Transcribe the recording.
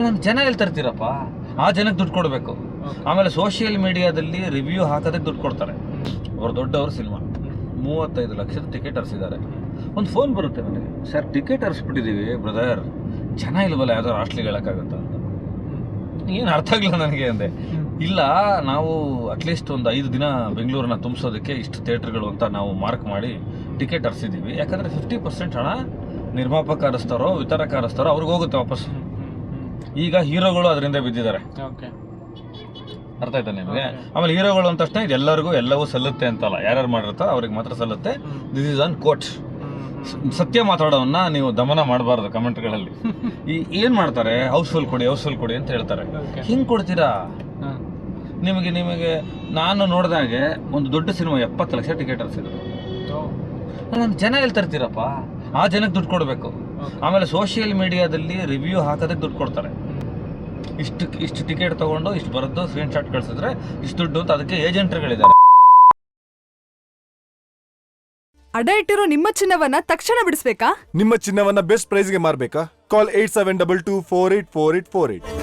ನಾನು ಜನ ಎಲ್ಲಿ ತರ್ತೀರಪ್ಪ, ಆ ಜನಕ್ಕೆ ದುಡ್ಡು ಕೊಡಬೇಕು. ಆಮೇಲೆ ಸೋಷಿಯಲ್ ಮೀಡಿಯಾದಲ್ಲಿ ರಿವ್ಯೂ ಹಾಕೋದಕ್ಕೆ ದುಡ್ಡು ಕೊಡ್ತಾರೆ. ಅವ್ರು ದೊಡ್ಡವರು ಸಿನಿಮಾ 35 ಲಕ್ಷದ ಟಿಕೆಟ್ ಹರಿಸಿದ್ದಾರೆ. ಒಂದು ಫೋನ್ ಬರುತ್ತೆ ನನಗೆ, ಸರ್ ಟಿಕೆಟ್ ಹರಿಸ್ಬಿಟ್ಟಿದ್ದೀವಿ ಬ್ರದರ್, ಜನ ಇಲ್ವಲ್ಲ, ಯಾವ್ದಾದ್ರು ಹಾಸ್ಟ್ಲಿಗೆ ಹೇಳೋಕ್ಕಾಗುತ್ತಾ ಅಂತ. ಏನು ಅರ್ಥ ಆಗಲಿಲ್ಲ ನನಗೆ ಅಂದೆ. ಇಲ್ಲ, ನಾವು ಅಟ್ಲೀಸ್ಟ್ ಒಂದು 5 ದಿನ ಬೆಂಗಳೂರನ್ನ ತುಂಬಿಸೋದಕ್ಕೆ ಇಷ್ಟು ಥಿಯೇಟ್ರ್ಗಳು ಅಂತ ನಾವು ಮಾರ್ಕ್ ಮಾಡಿ ಟಿಕೆಟ್ ಹರಿಸಿದ್ದೀವಿ. ಯಾಕಂದರೆ 50% ಹಣ ನಿರ್ಮಾಪಕ ಹರಿಸ್ತಾರೋ ವಿತರಕ ಹರಿಸ್ತಾರೋ ಅವ್ರಿಗೆ ಹೋಗುತ್ತೆ ವಾಪಸ್. ಈಗ ಹೀರೋಗಳು ಅದರಿಂದ ಬಿದ್ದಿದ್ದಾರೆ. ಅರ್ಥ ಆಯ್ತಾ ನಿಮಗೆ? ಆಮೇಲೆ ಹೀರೋಗಳು ಅಂತ ತಕ್ಷಣ ಇದೆಲ್ಲರಿಗೂ ಎಲ್ಲವೂ ಸಲ್ಲುತ್ತೆ ಅಂತಲ್ಲ, ಯಾರ್ಯಾರು ಮಾಡಿರ್ತಾರೋ ಅವ್ರಿಗೆ ಮಾತ್ರ ಸಲ್ಲುತ್ತೆ. This is on quote. ಸತ್ಯ ಮಾತಾಡೋವನ್ನ ನೀವು ದಮನ ಮಾಡಬಾರ್ದು ಕಮೆಂಟ್ಗಳಲ್ಲಿ. ಏನು ಮಾಡ್ತಾರೆ, ಹೌಸ್ಫುಲ್ ಕೊಡಿ ಅಂತ ಹೇಳ್ತಾರೆ. ಹಿಂಗೆ ಕೊಡ್ತೀರಾ? ನಿಮಗೆ ನಾನು ನೋಡಿದಾಗೆ ಒಂದು ದೊಡ್ಡ ಸಿನಿಮಾ 70 ಲಕ್ಷ ಟಿಕೆಟ್ ಹರಿಸಿದ್ರು. ನಾನು ಜನ ಎಲ್ಲಿ ತರ್ತೀರಪ್ಪ, ಆ ಜನಕ್ಕೆ ದುಡ್ಡು ಕೊಡಬೇಕು. ಆಮೇಲೆ ಸೋಷಿಯಲ್ ಮೀಡಿಯಾದಲ್ಲಿ ರಿವ್ಯೂ ಹಾಕೋದಕ್ಕೆ ದುಡ್ಡು ಕೊಡ್ತಾರೆ. ಇಷ್ಟು ಟಿಕೆಟ್ ತೊಗೊಂಡು ಇಷ್ಟು ಬರೋದು ಸ್ಕ್ರೀನ್ ಶಾಟ್ ಕಳಿಸಿದ್ರೆ ಇಷ್ಟು ದುಡ್ಡು ಅಂತ, ಅದಕ್ಕೆ ಏಜೆಂಟ್ಗಳಿದ್ದಾರೆ. ಅಡ ಇಟ್ಟಿರೋ ನಿಮ್ಮ ಚಿನ್ನವನ್ನ ತಕ್ಷಣ ಬಿಡಿಸ್ಬೇಕಾ? ನಿಮ್ಮ ಚಿನ್ನವನ್ನ ಬೆಸ್ಟ್ ಪ್ರೈಸ್ಗೆ ಮಾರ್ಬೇಕಾ? ಕಾಲ್ 8722484848.